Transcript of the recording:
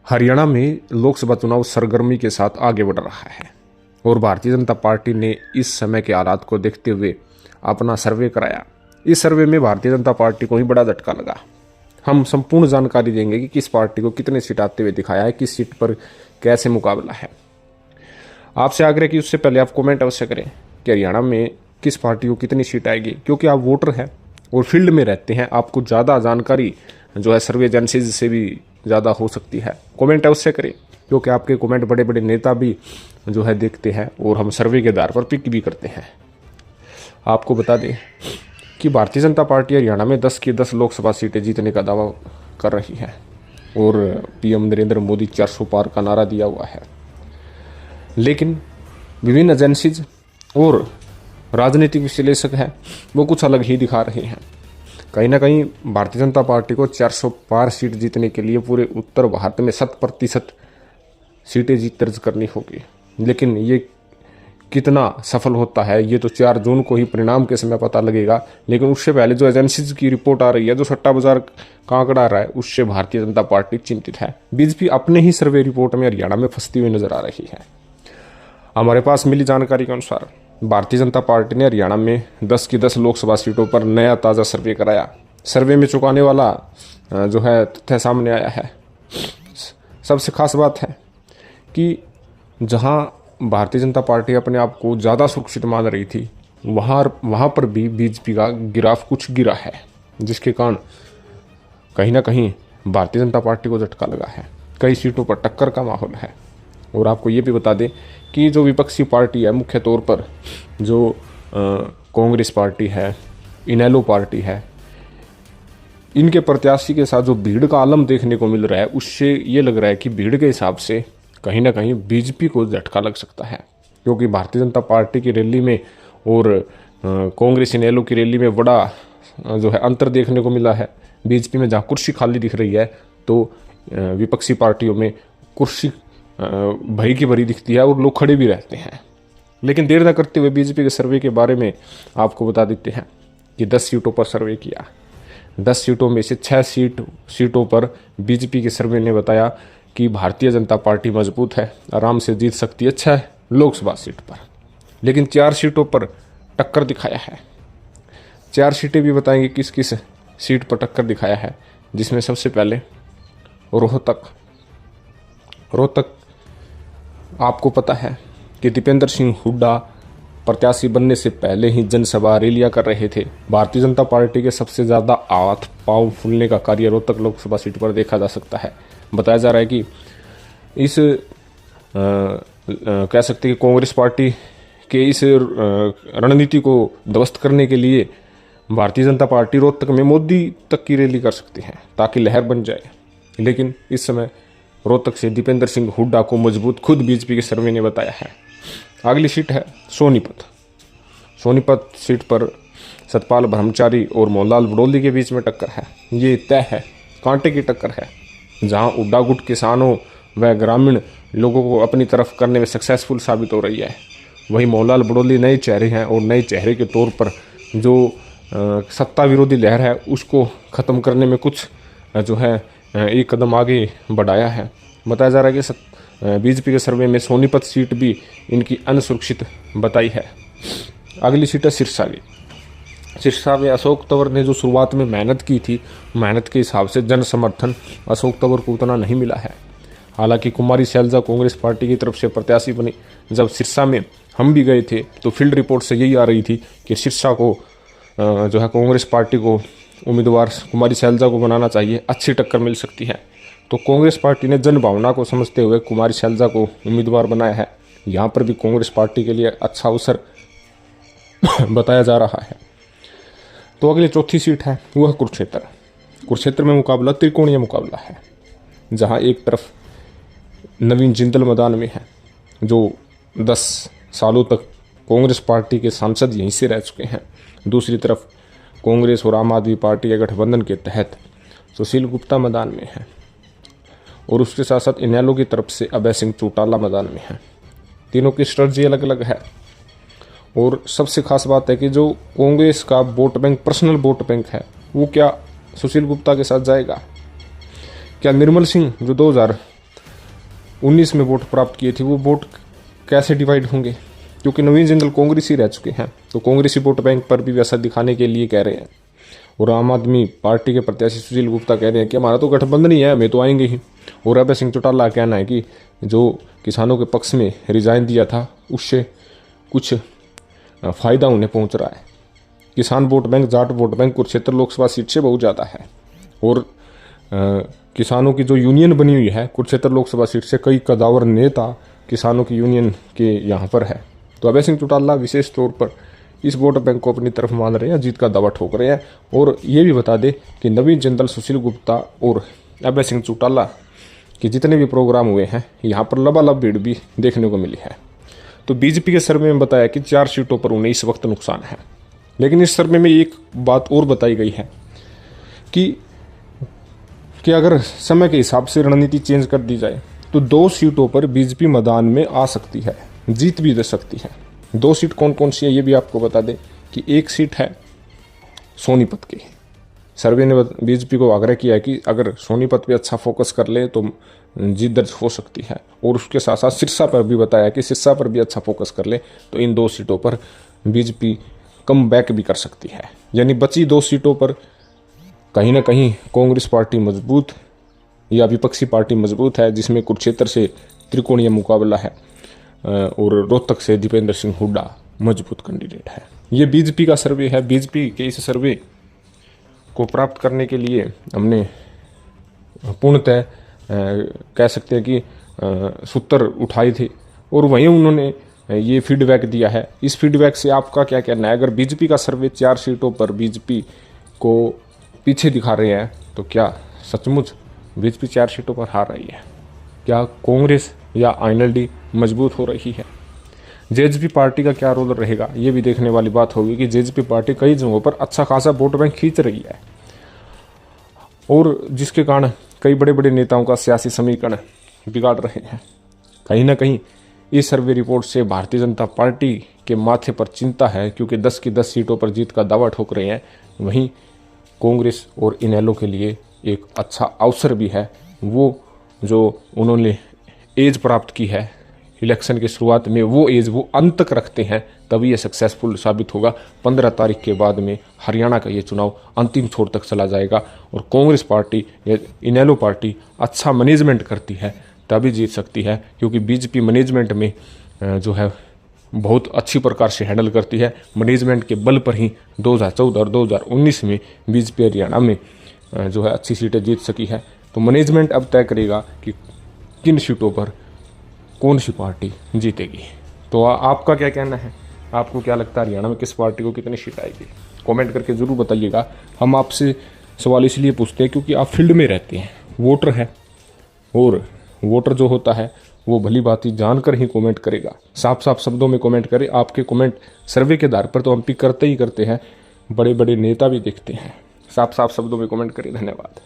हरियाणा में लोकसभा चुनाव सरगर्मी के साथ आगे बढ़ रहा है और भारतीय जनता पार्टी ने इस समय के हालात को देखते हुए अपना सर्वे कराया। इस सर्वे में भारतीय जनता पार्टी को ही बड़ा झटका लगा। हम संपूर्ण जानकारी देंगे कि किस पार्टी को कितने सीट आते हुए दिखाया है, किस सीट पर कैसे मुकाबला है। आपसे आग्रह कि उससे पहले आप कमेंट अवश्य करें कि हरियाणा में किस पार्टी को कितनी सीट आएगी, क्योंकि आप वोटर हैं और फील्ड में रहते हैं, आपको ज़्यादा जानकारी जो है सर्वे एजेंसीज से भी ज़्यादा हो सकती है। कमेंट अवश्य करें, क्योंकि आपके कमेंट बड़े बड़े नेता भी जो है देखते हैं और हम सर्वे के आधार पर पिक भी करते हैं। आपको बता दें कि भारतीय जनता पार्टी हरियाणा में 10 की 10 लोकसभा सीटें जीतने का दावा कर रही है और पीएम नरेंद्र मोदी 400 पार का नारा दिया हुआ है। लेकिन विभिन्न एजेंसीज और राजनीतिक विश्लेषक हैं वो कुछ अलग ही दिखा रहे हैं। कहीं ना कहीं भारतीय जनता पार्टी को 400 पार सीट जीतने के लिए पूरे उत्तर भारत में 100% सीटें जीत दर्ज करनी होगी। लेकिन ये कितना सफल होता है ये तो 4 जून को ही परिणाम के समय पता लगेगा। लेकिन उससे पहले जो एजेंसीज की रिपोर्ट आ रही है, जो सट्टा बाजार का आंकड़ा आ रहा है, उससे भारतीय जनता पार्टी चिंतित है। बीजेपी अपने ही सर्वे रिपोर्ट में हरियाणा में फंसती हुई नजर आ रही है। हमारे पास मिली जानकारी के अनुसार भारतीय जनता पार्टी ने हरियाणा में 10 की 10 लोकसभा सीटों पर नया ताज़ा सर्वे कराया। सर्वे में चौंकाने वाला जो है तथ्य सामने आया है। सबसे खास बात है कि जहां भारतीय जनता पार्टी अपने आप को ज़्यादा सुरक्षित मान रही थी, वहां पर भी बीजेपी का गिराफ कुछ गिरा है, जिसके कारण कहीं ना कहीं भारतीय जनता पार्टी को झटका लगा है। कई सीटों पर टक्कर का माहौल है। और आपको ये भी बता दें कि जो विपक्षी पार्टी है, मुख्य तौर पर जो कांग्रेस पार्टी है, इनेलो पार्टी है, इनके प्रत्याशी के साथ जो भीड़ का आलम देखने को मिल रहा है, उससे ये लग रहा है कि भीड़ के हिसाब से कहीं ना कहीं बीजेपी को झटका लग सकता है। क्योंकि भारतीय जनता पार्टी की रैली में और कांग्रेस इनेलो की रैली में बड़ा जो है अंतर देखने को मिला है। बीजेपी में जहाँ कुर्सी खाली दिख रही है, तो विपक्षी पार्टियों में कुर्सी भरी की भरी दिखती है और लोग खड़े भी रहते हैं। लेकिन देर न करते हुए बीजेपी के सर्वे के बारे में आपको बता देते हैं कि 10 सीटों पर सर्वे किया। 10 सीटों में से 6 सीटों पर बीजेपी के सर्वे ने बताया कि भारतीय जनता पार्टी मजबूत है, आराम से जीत सकती है 6 लोकसभा सीट पर। लेकिन 4 सीटों पर टक्कर दिखाया है। 4 सीटें भी बताएंगे किस किस सीट पर टक्कर दिखाया है, जिसमें सबसे पहले रोहतक आपको पता है कि दीपेंद्र सिंह हुड्डा प्रत्याशी बनने से पहले ही जनसभा रैलियां कर रहे थे। भारतीय जनता पार्टी के सबसे ज़्यादा हाथ पांव फूलने का कार्य रोहतक लोकसभा सीट पर देखा जा सकता है। बताया जा रहा है कि इस कह सकते हैं कि कांग्रेस पार्टी के इस रणनीति को ध्वस्त करने के लिए भारतीय जनता पार्टी रोहतक में मोदी तक की रैली कर सकती है ताकि लहर बन जाए। लेकिन इस समय रोहतक से दीपेंद्र सिंह हुड्डा को मजबूत खुद बीजेपी के सर्वे ने बताया है। अगली सीट है सोनीपत सीट पर सतपाल ब्रह्मचारी और मोहनलाल बड़ौली के बीच में टक्कर है। ये तय है, कांटे की टक्कर है। जहां हुड्डा गुट किसानों व ग्रामीण लोगों को अपनी तरफ करने में सक्सेसफुल साबित हो रही है, वहीं मोहनलाल बड़ौली नए चेहरे हैं और नए चेहरे के तौर पर जो सत्ता विरोधी लहर है उसको ख़त्म करने में कुछ जो है एक कदम आगे बढ़ाया है। बताया जा रहा है कि बीजेपी के सर्वे में सोनीपत सीट भी इनकी अनसुरक्षित बताई है। अगली सीट है सिरसा में अशोक तंवर ने जो शुरुआत में मेहनत की थी, मेहनत के हिसाब से जन समर्थन अशोक तंवर को उतना नहीं मिला है। हालांकि कुमारी शैलजा कांग्रेस पार्टी की तरफ से प्रत्याशी बनी। जब सिरसा में हम भी गए थे तो फील्ड रिपोर्ट से यही आ रही थी कि सिरसा को जो है कांग्रेस पार्टी को उम्मीदवार कुमारी शैलजा को बनाना चाहिए, अच्छी टक्कर मिल सकती है। तो कांग्रेस पार्टी ने जन भावना को समझते हुए कुमारी शैलजा को उम्मीदवार बनाया है। यहाँ पर भी कांग्रेस पार्टी के लिए अच्छा अवसर बताया जा रहा है। तो अगली चौथी सीट है वह कुरुक्षेत्र में मुकाबला त्रिकोणीय मुकाबला है, जहाँ एक तरफ नवीन जिंदल मैदान में है, जो 10 सालों तक कांग्रेस पार्टी के सांसद यहीं से रह चुके हैं। दूसरी तरफ कांग्रेस और आम आदमी पार्टी के गठबंधन के तहत सुशील गुप्ता मैदान में है और उसके साथ साथ इनेलो की तरफ से अभय सिंह चौटाला मैदान में है। तीनों की स्ट्रेटजी अलग अलग है। और सबसे खास बात है कि जो कांग्रेस का vote bank, personal vote bank है, वो क्या सुशील गुप्ता के साथ जाएगा? क्या निर्मल सिंह जो 19 में वोट प्राप्त किए थे, वो वोट कैसे डिवाइड होंगे? क्योंकि नवीन जिंदल कांग्रेस ही रह चुके हैं, तो कांग्रेसी वोट बैंक पर भी वैसा दिखाने के लिए कह रहे हैं। और आम आदमी पार्टी के प्रत्याशी सुशील गुप्ता कह रहे हैं कि हमारा तो गठबंधन ही है, हमें तो आएंगे ही। और अभय सिंह चौटाला का कहना है कि जो किसानों के पक्ष में रिजाइन दिया था उससे कुछ फायदा उन्हें पहुंच रहा है। किसान vote bank, Jat vote bank Kurukshetra Lok Sabha seat से बहुत ज़्यादा है। और किसानों की जो यूनियन बनी हुई है कुरुक्षेत्र लोकसभा सीट से, कई कदावर नेता किसानों की यूनियन के यहाँ पर है। तो अभय सिंह चौटाला विशेष तौर पर इस वोट बैंक को अपनी तरफ मान रहे हैं, जीत का दावा ठोक रहे हैं। और ये भी बता दें कि नवीन जिंदल, सुशील गुप्ता और अभय सिंह चौटाला के जितने भी प्रोग्राम हुए हैं यहाँ पर लबालब भीड़ भी देखने को मिली है। तो बीजेपी के सर्वे में बताया कि 4 सीटों पर उन्हें इस वक्त नुकसान है। लेकिन इस सर्वे में एक बात और बताई गई है कि अगर समय के हिसाब से रणनीति चेंज कर दी जाए तो 2 सीटों पर बीजेपी मैदान में आ सकती है, जीत भी दे सकती है। 2 सीट कौन कौन सी है ये भी आपको बता दें कि एक सीट है सोनीपत की। सर्वे ने बीजेपी को आग्रह किया है कि अगर सोनीपत पे अच्छा फोकस कर ले तो जीत दर्ज हो सकती है। और उसके साथ साथ सिरसा पर भी बताया कि सिरसा पर भी अच्छा फोकस कर ले तो इन 2 सीटों पर बीजेपी कम बैक भी कर सकती है। यानी बची 2 सीटों पर कहीं ना कहीं कांग्रेस पार्टी मजबूत या विपक्षी पार्टी मजबूत है, जिसमें कुरुक्षेत्र से त्रिकोणीय मुकाबला है और रोहतक से दीपेंद्र सिंह हुड्डा मजबूत कैंडिडेट है। ये बीजेपी का सर्वे है। बीजेपी के इस सर्वे को प्राप्त करने के लिए हमने पूर्णतः कह सकते हैं कि सूत्र उठाए थे और वहीं उन्होंने ये फीडबैक दिया है। इस फीडबैक से आपका क्या कहना है? अगर बीजेपी का सर्वे 4 सीटों पर बीजेपी को पीछे दिखा रहे हैं तो क्या सचमुच बीजेपी 4 सीटों पर हार रही है? क्या कांग्रेस या आईएनएलडी मजबूत हो रही है? जेजेपी पार्टी का क्या रोल रहेगा ये भी देखने वाली बात होगी कि जेजेपी पार्टी कई जगहों पर अच्छा खासा वोट बैंक खींच रही है और जिसके कारण कई बड़े बड़े नेताओं का सियासी समीकरण बिगाड़ रहे हैं। कहीं ना कहीं इस सर्वे रिपोर्ट से भारतीय जनता पार्टी के माथे पर चिंता है, क्योंकि 10 की 10 सीटों पर जीत का दावा ठोक रहे हैं। वहीं कांग्रेस और इनेलो के लिए एक अच्छा अवसर भी है। वो जो उन्होंने एज प्राप्त की है इलेक्शन की शुरुआत में, वो एज वो अंत तक रखते हैं, तभी ये सक्सेसफुल साबित होगा। 15 तारीख के बाद में हरियाणा का ये चुनाव अंतिम छोर तक चला जाएगा और कांग्रेस पार्टी या इनेलो पार्टी अच्छा मैनेजमेंट करती है तभी जीत सकती है, क्योंकि बीजेपी मैनेजमेंट में जो है बहुत अच्छी प्रकार से हैंडल करती है। मैनेजमेंट के बल पर ही 2014 और 2019 में बीजेपी हरियाणा में जो है अच्छी सीटें जीत सकी है। तो मैनेजमेंट अब तय करेगा कि किन सीटों पर कौन सी पार्टी जीतेगी। तो आपका क्या कहना है? आपको क्या लगता है हरियाणा में किस पार्टी को कितनी सीट आएगी? कमेंट करके ज़रूर बताइएगा। हम आपसे सवाल इसलिए पूछते हैं क्योंकि आप फील्ड में रहते हैं, वोटर हैं, और वोटर जो होता है वो भली बात ही जानकर ही कमेंट करेगा। साफ साफ शब्दों में कमेंट करे। आपके कमेंट सर्वे के आधार पर तो हम पिक करते ही करते हैं, बड़े बड़े नेता भी देखते हैं। साफ साफ शब्दों में कमेंट करें। धन्यवाद।